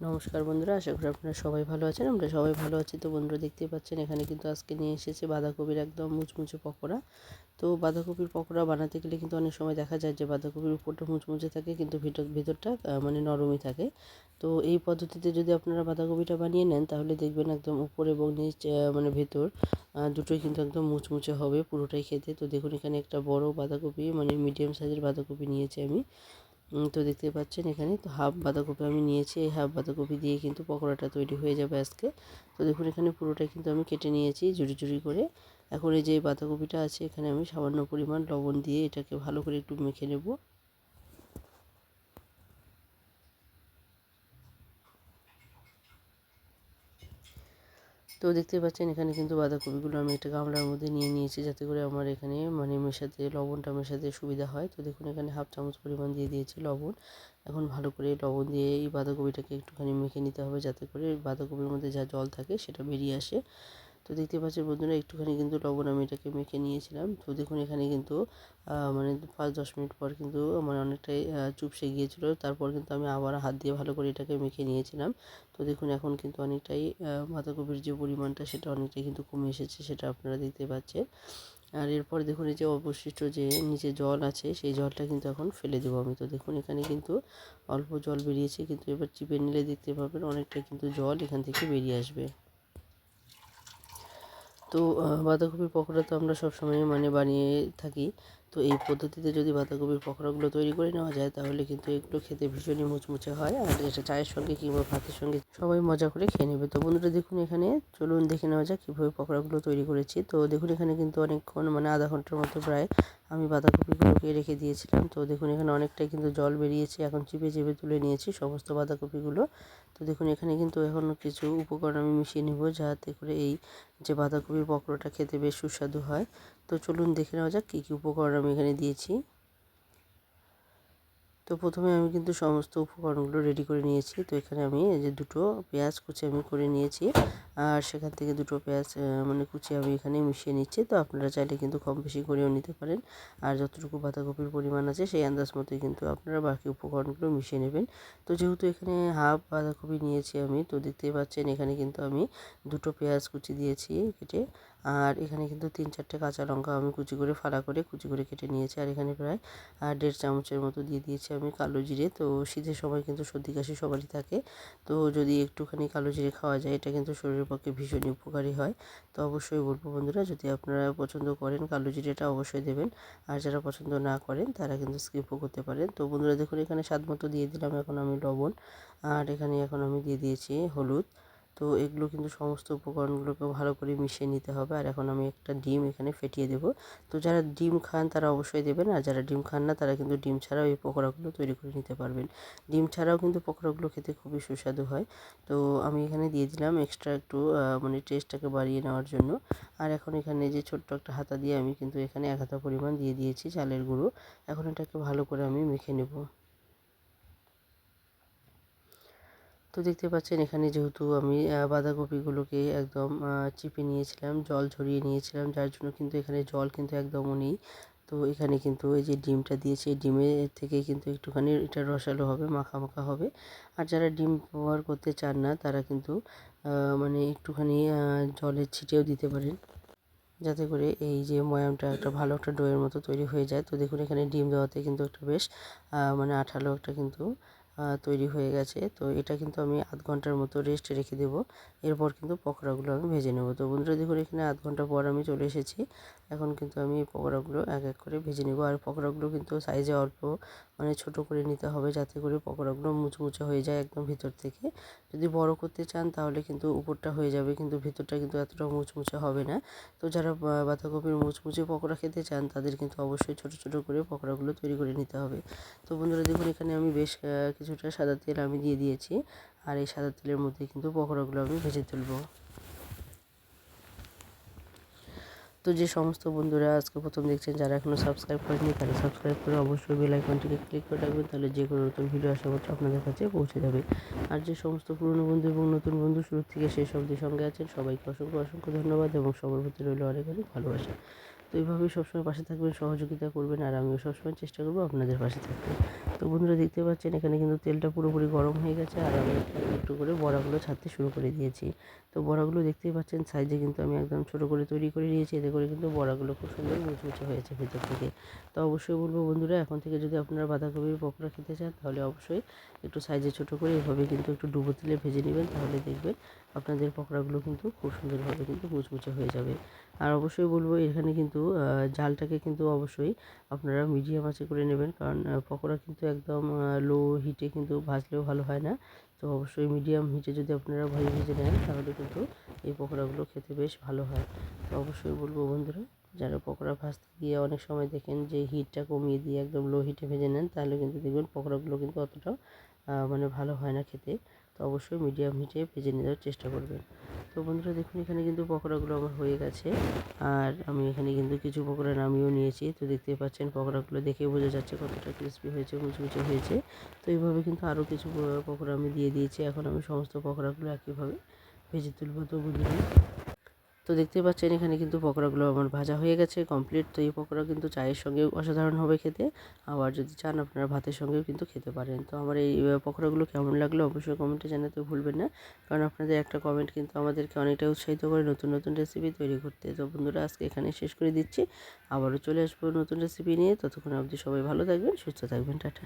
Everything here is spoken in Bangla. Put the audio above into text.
নমস্কার বন্ধুরা, আশা করি আপনারা সবাই ভালো আছেন। আমরা সবাই ভালো আছি। তো বন্ধুরা দেখতেই পাচ্ছেন এখানে কিন্তু আজকে নিয়ে এসেছে বাঁধাকপির একদম মুচমুচে পকোড়া। তো বাঁধাকপির পকোড়া বানাতে গেলে কিন্তু অনেক সময় দেখা যায় যে বাঁধাকপির উপরটা মুচমুচে থাকে কিন্তু ভিতরটা মানে নরমই থাকে। তো এই পদ্ধতিতে যদি আপনারা বাঁধাকপিটা বানিয়ে নেন তাহলে দেখবেন একদম উপর এবং নিচ মানে ভেতর দুটোই কিন্তু একদম মুচমুচে হবে পুরোটাই খেতে। তো দেখুন এখানে একটা বড় বাঁধাকপি মানে মিডিয়াম সাইজের বাঁধাকপি নিয়েছি আমি। তো দেখতে পাচ্ছেন এখানে তো হাফ বাঁধাকপি আমি নিয়েছি। এই হাফ বাঁধাকপি দিয়ে কিন্তু পকোড়াটা তৈরি হয়ে যাবে আজকে। তো দেখুন এখানে পুরোটাই কিন্তু আমি কেটে নিয়েছি ঝুরি ঝুরি করে। এখন এই যে বাঁধাকপিটা আছে এখানে আমি সামান্য পরিমাণ লবণ দিয়ে এটাকে ভালো করে একটু মেখে নেব। তো দেখতে পাচ্ছেন এখানে কিন্তু বাঁধাকপিগুলো আমি একটা গামলার মধ্যে নিয়ে নিয়েছি যাতে করে আমার এখানে মানে লবণটা মেশাতে সুবিধা হয়। তো দেখুন এখানে হাফ চামচ পরিমাণ দিয়ে দিয়েছি লবণ। এখন ভালো করে লবণ দিয়ে এই বাঁধাকপিটাকে একটুখানি মেখে নিতে হবে যাতে করে বাঁধাকপির মধ্যে যা জল থাকে সেটা বেরিয়ে আসে। তো দেখতে পাচ্ছেন বন্ধুরা একটুখানি কিন্তু লবণ আমি এটাকে মেখে নিয়েছিলাম। তো দেখুন এখানে কিন্তু মানে ৫-১০ মিনিট পর কিন্তু মানে অনেকটাই চুপসে গিয়েছিল। তারপর কিন্তু আমি আবার হাত দিয়ে ভালো করে এটাকে মেখে নিয়েছিলাম। তো দেখুন এখন কিন্তু অনেকটাই বাঁধাকপির যে পরিমাণটা সেটা অনেকটাই কিন্তু কমে এসেছে, সেটা আপনারা দেখতে পাচ্ছেন। আর এরপর দেখুন এই যে অবশিষ্ট যে নিচে জল আছে সেই জলটা কিন্তু এখন ফেলে দেবো আমি। তো দেখুন এখানে কিন্তু অল্প জল বেরিয়েছে, কিন্তু এবার চিপে নিলে দেখতে পাবেন অনেকটা কিন্তু জল এখান থেকে বেরিয়ে আসবে। তো বাঁধাকপির পকোড়া তো আমরা সবসময় মানে বানিয়ে থাকি। তো এই পদ্ধতিতে যদি বাঁধাকপির পকোড়াগুলো তৈরি করে নেওয়া যায় তাহলে কিন্তু এগুলো খেতে ভীষণই মুচমুচে হয়, আর এটা চায়ের সঙ্গে কিংবা ভাতের সঙ্গে সবাই মজা করে খেয়ে নেবে। তো বন্ধুরা দেখুন এখানে চলুন দেখে নেওয়া যাক কীভাবে পকোড়াগুলো তৈরি করেছি। তো দেখুন এখানে কিন্তু অনেকক্ষণ মানে আধা ঘন্টার মতো প্রায় আমি বাঁধাকপিগুলোকে রেখে দিয়েছিলাম। তো দেখুন এখানে অনেকটাই কিন্তু জল বেরিয়েছে, এখন চিপে চিপে তুলে নিয়েছি সমস্ত বাঁধাকপিগুলো। তো দেখুন এখানে কিন্তু এখন কিছু উপকরণ আমি মিশিয়ে নেব যাতে করে এই যে বাঁধাকপির পকোড়াটা খেতে বেশ সুস্বাদু হয়। তো চলুন দেখে নেওয়া যাক কী কী উপকরণ আমি এখানে দিয়েছি। তো প্রথমে আমি কিন্তু সমস্ত উপকরণগুলো রেডি করে নিয়েছি। তো এখানে আমি এই যে দুটো পেঁয়াজ কুচি আমি করে নিয়েছি, আর সেখান থেকে দুটো পেঁয়াজ মানে কুচি আমি এখানে মিশিয়ে নিচ্ছি। তো আপনারা চাইলে কিন্তু কম বেশি করেও নিতে পারেন, আর যতটুকু বাঁধাকপির পরিমাণ আছে সেই আন্দাজ মতোই কিন্তু আপনারা বাকি উপকরণগুলো মিশিয়ে নেবেন। তো যেহেতু এখানে হাফ বাঁধাকপি নিয়েছি আমি, তো দেখতেই পাচ্ছেন এখানে কিন্তু আমি দুটো পেঁয়াজ কুচি দিয়েছি কেটে, আর এখানে কিন্তু ৩-৪টে কাঁচা লঙ্কা আমি কুচি করে ফালা করে কুচি করে কেটে নিয়েছি, আর এখানে প্রায় ১.৫ চামচের মতো দিয়ে দিয়েছি আমি কালো জিরে। তো শীতের সময় কিন্তু সর্দি কাশি সবারই থাকে, তো যদি একটুখানি কালো জিরে খাওয়া যায় এটা কিন্তু শরীরের পক্ষে ভীষণই উপকারী হয়। তো অবশ্যই বলবো বন্ধুরা, যদি আপনারা পছন্দ করেন কালো জিরেটা অবশ্যই দেবেন, আর যারা পছন্দ না করেন তারা কিন্তু স্কিপও করতে পারেন। তো বন্ধুরা দেখুন এখানে স্বাদ মতো দিয়ে দিলাম এখন আমি লবণ, আর এখানে এখন আমি দিয়ে দিয়েছি হলুদ। তো এগুলো কিন্তু সমস্ত উপকরণগুলোকে ভালো করে মিশিয়ে নিতে হবে, আর এখন আমি একটা ডিম এখানে ফেটিয়ে দেবো। তো যারা ডিম খান তারা অবশ্যই দেবেন, আর যারা ডিম খান না তারা কিন্তু ডিম ছাড়াও এই পকোড়াগুলো তৈরি করে নিতে পারবেন। ডিম ছাড়াও কিন্তু পকোড়াগুলো খেতে খুবই সুস্বাদু হয়। তো আমি এখানে দিয়ে দিলাম এক্সট্রা একটু মানে টেস্টটাকে বাড়িয়ে নেওয়ার জন্য। আর এখন এখানে যে ছোট্ট একটা হাতা দিয়ে আমি কিন্তু এখানে ১ হাতা পরিমাণ দিয়ে দিয়েছি চালের গুঁড়ো। এখন এটাকে ভালো করে আমি মেখে নেব। তো দেখতে পাচ্ছেন এখানে যেহেতু আমি বাঁধাকপিগুলোকে একদম চিপে নিয়েছিলাম, জল ঝরিয়ে নিয়েছিলাম, যার জন্য কিন্তু এখানে জল কিন্তু একদমও নেই। তো এখানে কিন্তু এই যে ডিমটা দিয়েছি, এই ডিমের থেকে কিন্তু একটুখানি এটা রসালো হবে, মাখা মাখা হবে। আর যারা ডিম ব্যবহার করতে চান না তারা কিন্তু মানে একটুখানি জলের ছিটেও দিতে পারেন, যাতে করে এই যে ময়ামটা একটা ভালো একটা ডোয়ের মতো তৈরি হয়ে যায়। তো দেখুন এখানে ডিম দেওয়াতে কিন্তু একটা বেশ মানে আঠালো একটা কিন্তু তৈরি হয়ে গেছে। তো এটা কিন্তু আমি আধ ঘন্টার মতো রেস্টে রেখে দেবো। এরপর কিন্তু পকোড়াগুলো আমি ভেজে নেব। তো বন্ধুরা দেখুন এখানে আধ ঘন্টা পর আমি চলে এসেছি। এখন কিন্তু আমি এই পকোড়াগুলো এক এক করে ভেজে নেব, আর পকোড়াগুলো কিন্তু সাইজে অল্প মানে ছোটো করে নিতে হবে যাতে করে পকোড়াগুলো মুচমুচে হয়ে যায় একদম ভিতর থেকে। যদি বড় করতে চান তাহলে কিন্তু উপরটা হয়ে যাবে কিন্তু ভিতরটা কিন্তু এতটা মুচমুচে হবে না। তো যারা বাঁধাকপির মুচমুচে পকোড়া খেতে চান তাদের কিন্তু অবশ্যই ছোটো ছোটো করে পকোড়াগুলো তৈরি করে নিতে হবে। তো বন্ধুরা দেখুন এখানে আমি বেশ কিছুটা সাদা তেল আমি দিয়ে দিয়েছি, আর এই সাদা তেলের মধ্যে কিন্তু পকোড়াগুলো আমি ভেজে তুলব। তো যে সমস্ত বন্ধুরা আজকে প্রথম দেখছেন, যারা এখনও সাবস্ক্রাইব করেনি তারা সাবস্ক্রাইব করে অবশ্যই বেল আইকনটিকে ক্লিক করে রাখবেন, তাহলে যে কোনো নতুন ভিডিও আসা মাত্র আপনাদের কাছে পৌঁছে যাবে। আর যে সমস্ত পুরনো বন্ধু এবং নতুন বন্ধু শুরু থেকে শেষ অবধি সঙ্গে আছেন সবাইকে অসংখ্য অসংখ্য ধন্যবাদ এবং সবার প্রতি রইল অনেক অনেক ভালোবাসা। তো এইভাবেই সবসময় পাশে থাকবেন, সহযোগিতা করবেন, আর আমিও সবসময় চেষ্টা করবো আপনাদের পাশে থাকতে। তো বন্ধুরা দেখতে পাচ্ছেন এখানে কিন্তু তেলটা পুরোপুরি গরম হয়ে গেছে, আর আমি একটু করে বড়াগুলো ছাড়তে শুরু করে দিয়েছি। তো বড়াগুলো দেখতেই পাচ্ছেন সাইজে কিন্তু আমি একদম ছোটো করে তৈরি করে নিয়েছি, এতে করে কিন্তু বড়াগুলো খুব সুন্দর মুচমুচে হয়েছে ভেতর থেকে। তো অবশ্যই বলবো বন্ধুরা, এখন থেকে যদি আপনারা বাঁধাকপির পকোড়া খেতে চান তাহলে অবশ্যই একটু সাইজে ছোটো করে এভাবে কিন্তু একটু ডুবো তেলে ভেজে নেবেন, তাহলে দেখবেন আপনাদের পকোড়াগুলো কিন্তু খুব সুন্দরভাবে কিন্তু মুচমুচে হয়ে যাবে। আর অবশ্যই বলবো এখানে কিন্তু ঝালটাকে কিন্তু অবশ্যই আপনারা মিডিয়াম আঁচে করে নেবেন, কারণ পকোড়া কিন্তু একদম লো হিটে কিন্তু ভাজলেও ভালো হয় না। তো অবশ্যই মিডিয়াম হিটে যদি আপনারা ভেজে নেন তাহলে কিন্তু এই পকোড়াগুলো খেতে বেশ ভালো হয়। তো অবশ্যই বলবো বন্ধুরা, যারা পকোড়া ভাজতে গিয়ে অনেক সময় দেখেন যে হিটটা কমিয়ে দিয়ে একদম লো হিটে ভেজে নেন, তাহলে কিন্তু দেখবেন পকোড়াগুলো কিন্তু অতটাও মানে ভালো হয় না খেতে। তো অবশ্যই মিডিয়াম হিটে ভেজে নেওয়ার চেষ্টা করবেন। তো বন্ধুরা দেখুন এখানে কিন্তু পকোড়াগুলো আমার হয়ে গেছে, আর আমি এখানে কিন্তু কিছু পকোড়া নামিয়েও নিয়েছি। তো দেখতেই পাচ্ছেন পকোড়াগুলো দেখে বোঝা যাচ্ছে কতটা ক্রিস্পি হয়েছে, মুচমুচে হয়েছে। তো এইভাবে কিন্তু আরও কিছু পকোড়া আমি দিয়ে দিয়েছি। এখন আমি সমস্ত পকোড়াগুলো একইভাবে ভেজে তুলবো। তো বন্ধুরা, তো দেখতেই পাচ্ছেন এখানে কিন্তু পকোড়াগুলো আমার ভাজা হয়ে গেছে কমপ্লিট। তো এই পকোড়া কিন্তু চায়ের সঙ্গেও অসাধারণ হবে খেতে, আবার যদি চান আপনারা ভাতের সঙ্গেও কিন্তু খেতে পারেন। তো আমার এই পকোড়াগুলো কেমন লাগলো অবশ্যই কমেন্টে জানাতে ভুলবেন না, কারণ আপনাদের একটা কমেন্ট কিন্তু আমাদেরকে অনেকটা উৎসাহিত করে নতুন নতুন রেসিপি তৈরি করতে। তো বন্ধুরা আজকে এখানে শেষ করে দিচ্ছি, আবারও চলে আসবো নতুন রেসিপি নিয়ে। ততক্ষণ অবধি সবাই ভালো থাকবেন, সুস্থ থাকবেন, টাটা।